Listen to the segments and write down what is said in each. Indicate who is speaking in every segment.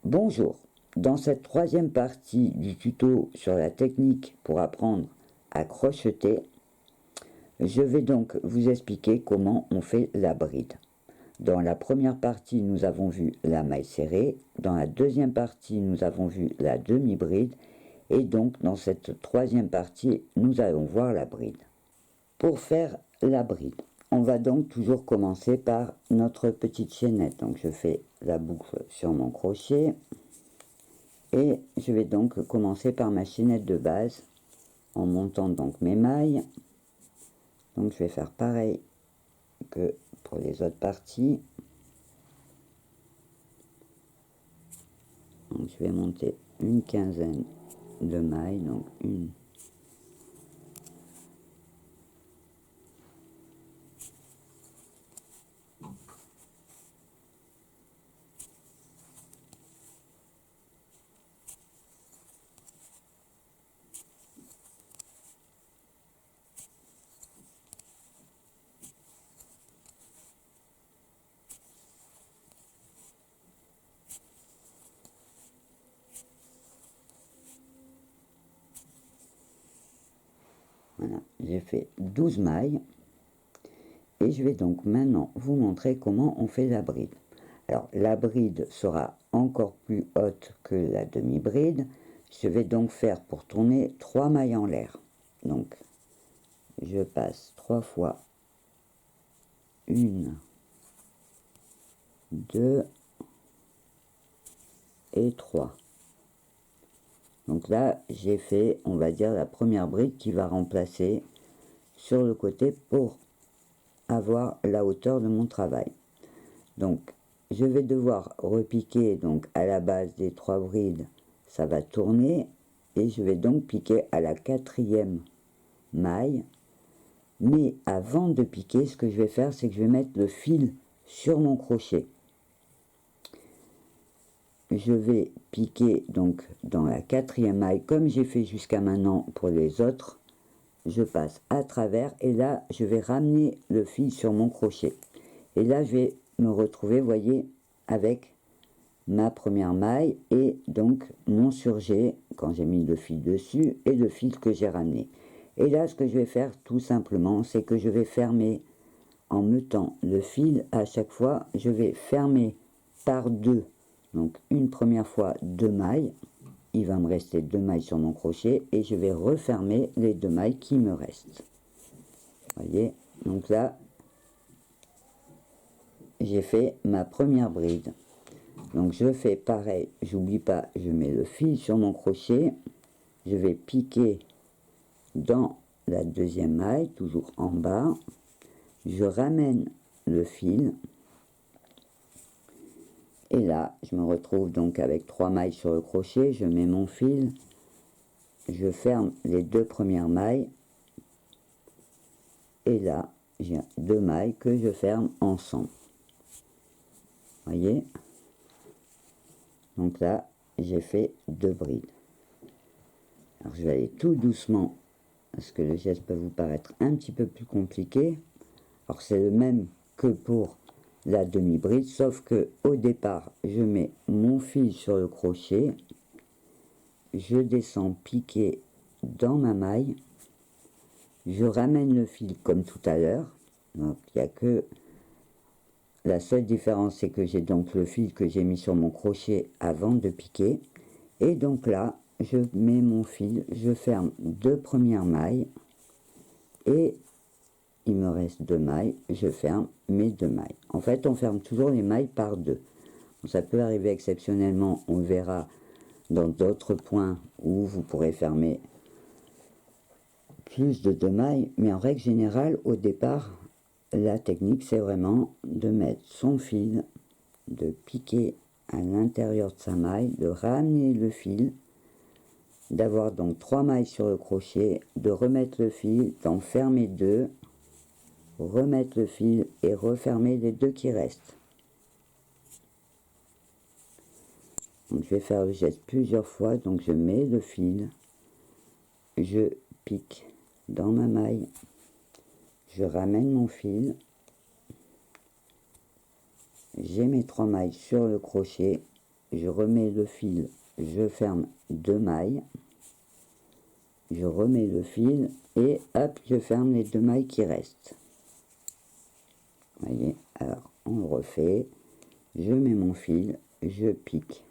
Speaker 1: Bonjour, dans cette troisième partie du tuto sur la technique pour apprendre à crocheter, je vais donc vous expliquer comment on fait la bride. Dans la première partie, nous avons vu la maille serrée, dans la deuxième partie, nous avons vu la demi-bride, et donc dans cette troisième partie, nous allons voir la bride. Pour faire la bride, on va donc toujours commencer par notre petite chaînette. Donc je fais la boucle sur mon crochet et je vais donc commencer par ma chaînette de base en montant donc mes mailles. Donc je vais faire pareil que pour les autres parties. Donc je vais monter une quinzaine de mailles, donc une, voilà, j'ai fait 12 mailles et je vais donc maintenant vous montrer comment on fait la bride. Alors la bride sera encore plus haute que la demi-bride. Je vais donc faire pour tourner 3 mailles en l'air. Donc je passe 3 fois 1, 2 et 3. Donc là j'ai fait, on va dire, la première bride qui va remplacer sur le côté pour avoir la hauteur de mon travail. Donc je vais devoir repiquer donc à la base des 3 brides, ça va tourner et je vais donc piquer à la 4e maille. Mais avant de piquer, ce que je vais faire, c'est que je vais mettre le fil sur mon crochet. Je vais piquer donc dans la 4e maille comme j'ai fait jusqu'à maintenant pour les autres. Je passe à travers et là je vais ramener le fil sur mon crochet. Et là je vais me retrouver, voyez, avec ma première maille et donc mon surjet quand j'ai mis le fil dessus et le fil que j'ai ramené. Et là ce que je vais faire tout simplement, c'est que je vais fermer en mettant le fil à chaque fois. Je vais fermer par 2, donc une première fois 2 mailles, il va me rester 2 mailles sur mon crochet et je vais refermer les 2 mailles qui me restent. Voyez, donc là j'ai fait ma première bride. Donc je fais pareil, j'oublie pas, je mets le fil sur mon crochet, je vais piquer dans la 2e maille, toujours en bas, je ramène le fil et là je me retrouve donc avec 3 mailles sur le crochet, je mets mon fil, je ferme les 2 premières mailles et là j'ai 2 mailles que je ferme ensemble. Voyez, donc là j'ai fait 2 brides. Alors je vais aller tout doucement parce que le geste peut vous paraître un petit peu plus compliqué. Alors c'est le même que pour la demi-bride, sauf que au départ je mets mon fil sur le crochet, je descends piquer dans ma maille, je ramène le fil comme tout à l'heure. Donc il n'y a que la seule différence, c'est que j'ai donc le fil que j'ai mis sur mon crochet avant de piquer. Et donc là je mets mon fil, je ferme 2 premières mailles et il me reste 2 mailles, je ferme mes 2 mailles. En fait, on ferme toujours les mailles par 2. Ça peut arriver exceptionnellement, on verra dans d'autres points où vous pourrez fermer plus de 2 mailles, mais en règle générale, au départ, la technique, c'est vraiment de mettre son fil, de piquer à l'intérieur de sa maille, de ramener le fil, d'avoir donc 3 mailles sur le crochet, de remettre le fil, d'en fermer 2, remettre le fil et refermer les 2 qui restent. Donc je vais faire le geste plusieurs fois. Donc je mets le fil, je pique dans ma maille, je ramène mon fil, j'ai mes 3 mailles sur le crochet, je remets le fil, je ferme 2 mailles, je remets le fil et hop, je ferme les 2 mailles qui restent. Vous voyez, alors on le refait, je mets mon fil, je pique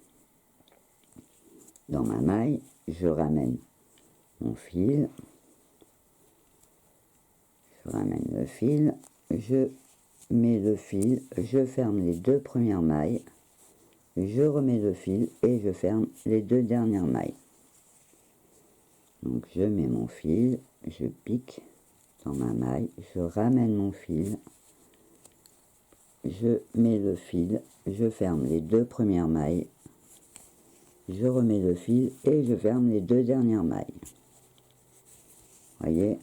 Speaker 1: dans ma maille, je ramène mon fil, je ramène le fil, je mets le fil, je ferme les 2 premières mailles, je remets le fil et je ferme les 2 dernières mailles. Donc je mets mon fil, je pique dans ma maille, je ramène mon fil, je mets le fil, je ferme les 2 premières mailles, je remets le fil et je ferme les 2 dernières mailles. Voyez,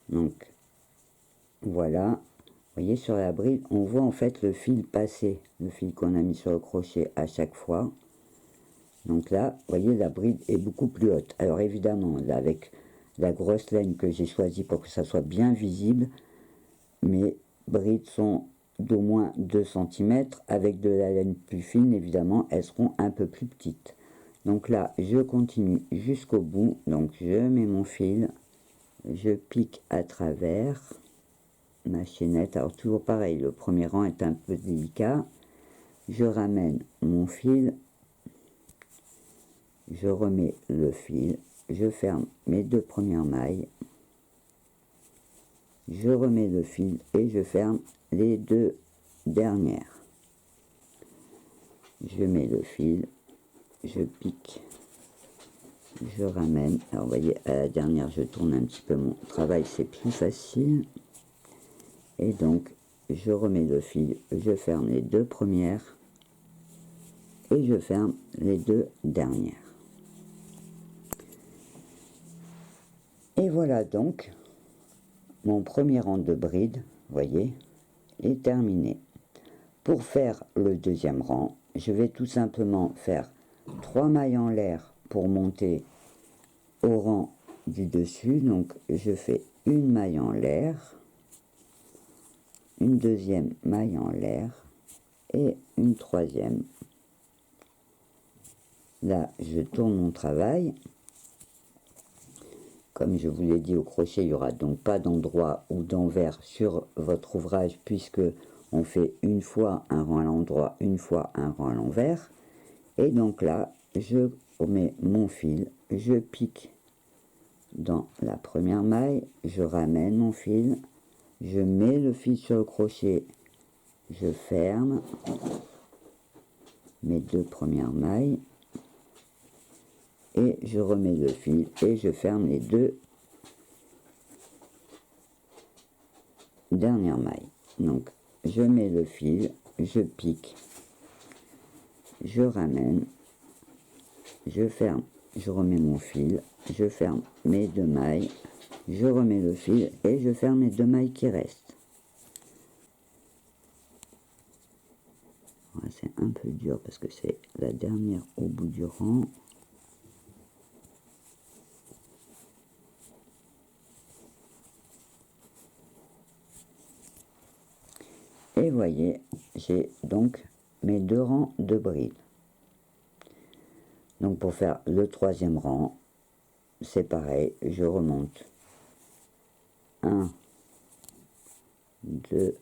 Speaker 1: donc voilà, vous voyez sur la bride on voit en fait le fil passer, le fil qu'on a mis sur le crochet à chaque fois. Donc là vous voyez la bride est beaucoup plus haute. Alors évidemment là avec la grosse laine que j'ai choisie pour que ça soit bien visible, mes brides sont d'au moins 2 cm, avec de la laine plus fine évidemment elles seront un peu plus petites. Donc là je continue jusqu'au bout, donc je mets mon fil, je pique à travers ma chaînette. Alors toujours pareil, le premier rang est un peu délicat, je ramène mon fil, je remets le fil, je ferme mes 2 premières mailles, je remets le fil et je ferme les 2 dernières. Je mets le fil, je pique, je ramène. Alors vous voyez à la dernière je tourne un petit peu mon travail, c'est plus facile. Et donc je remets le fil, je ferme les 2 premières et je ferme les 2 dernières. Et voilà donc mon premier rang de bride, voyez, est terminé. Pour faire le deuxième rang, je vais tout simplement faire 3 mailles en l'air pour monter au rang du dessus. Donc je fais une maille en l'air, une deuxième maille en l'air et une troisième. Là je tourne mon travail. Comme je vous l'ai dit, au crochet il n'y aura donc pas d'endroit ou d'envers sur votre ouvrage, puisque on fait une fois un rang à l'endroit, une fois un rang à l'envers. Et donc là je remets mon fil, je pique dans la première maille, je ramène mon fil, je mets le fil sur le crochet, je ferme mes 2 premières mailles et je remets le fil et je ferme les 2 dernières mailles. Donc je mets le fil, je pique, je ramène, je ferme, je remets mon fil, je ferme mes 2 mailles, je remets le fil et je ferme les 2 mailles qui restent. Voilà, c'est un peu dur parce que c'est la dernière au bout du rang. Et voyez, j'ai donc mes 2 rangs de brides. Donc pour faire le troisième rang, c'est pareil, je remonte 1, 2,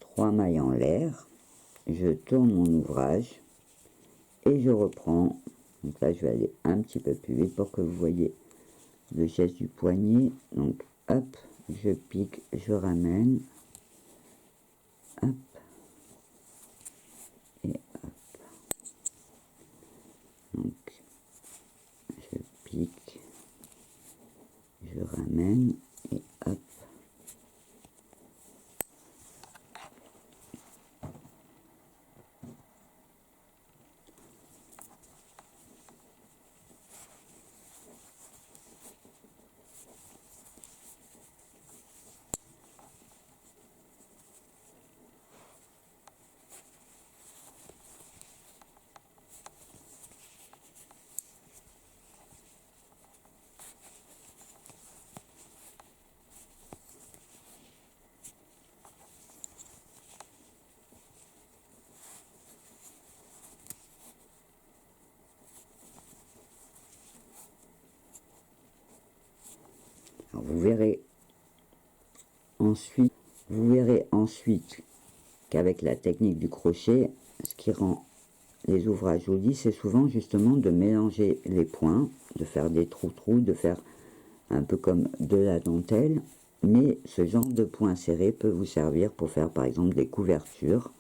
Speaker 1: 3 mailles en l'air, je tourne mon ouvrage et je reprends. Donc là je vais aller un petit peu plus vite pour que vous voyez le geste du poignet. Donc hop, je pique, je ramène, hop et hop. Donc je pique, je ramène et hop. Alors, vous verrez ensuite qu'avec la technique du crochet, ce qui rend les ouvrages jolis, c'est souvent justement de mélanger les points, de faire des trous-trous, de faire un peu comme de la dentelle, mais ce genre de points serrés peut vous servir pour faire par exemple des couvertures,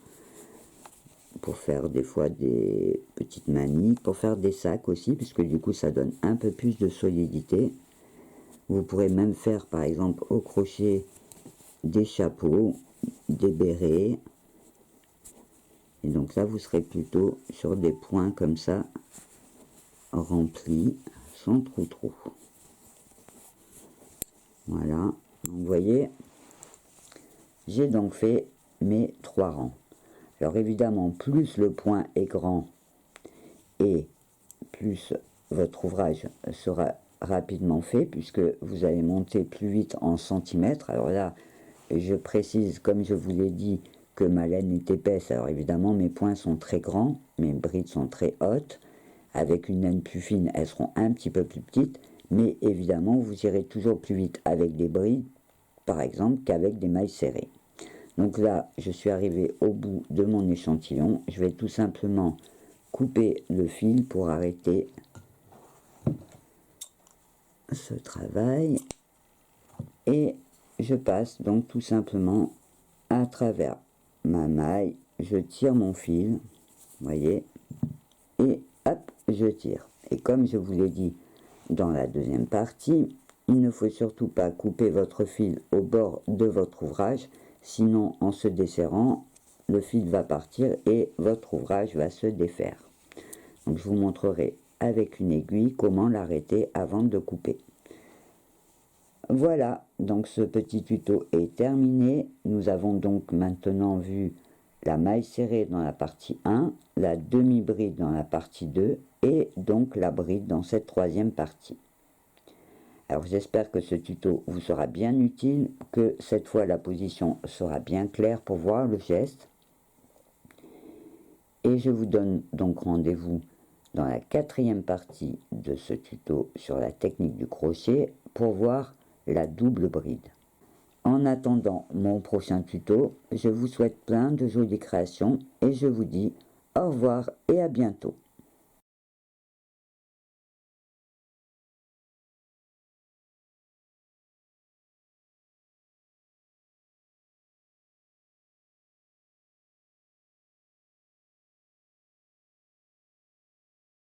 Speaker 1: pour faire des fois des petites manies, pour faire des sacs aussi, puisque du coup ça donne un peu plus de solidité. Vous pourrez même faire par exemple au crochet des chapeaux, des bérets, et donc là vous serez plutôt sur des points comme ça, remplis, sans trou-trou. Voilà, donc vous voyez, j'ai donc fait mes 3 rangs. Alors évidemment, plus le point est grand et plus votre ouvrage sera rapidement fait, puisque vous allez monter plus vite en centimètres. Alors là, je précise, comme je vous l'ai dit, que ma laine est épaisse. Alors évidemment, mes points sont très grands, mes brides sont très hautes. Avec une laine plus fine, elles seront un petit peu plus petites, mais évidemment, vous irez toujours plus vite avec des brides, par exemple, qu'avec des mailles serrées. Donc là, je suis arrivé au bout de mon échantillon. Je vais tout simplement couper le fil pour arrêter ce travail. Et je passe donc tout simplement à travers ma maille. Je tire mon fil, vous voyez, et hop, je tire. Et comme je vous l'ai dit dans la deuxième partie, il ne faut surtout pas couper votre fil au bord de votre ouvrage, sinon en se desserrant, le fil va partir et votre ouvrage va se défaire. Donc je vous montrerai avec une aiguille comment l'arrêter avant de couper. Voilà, donc ce petit tuto est terminé. Nous avons donc maintenant vu la maille serrée dans la partie 1, la demi-bride dans la partie 2 et donc la bride dans cette troisième partie. Alors j'espère que ce tuto vous sera bien utile, que cette fois la position sera bien claire pour voir le geste. Et je vous donne donc rendez-vous dans la quatrième partie de ce tuto sur la technique du crochet pour voir la double bride. En attendant mon prochain tuto, je vous souhaite plein de jolies créations et je vous dis au revoir et à bientôt.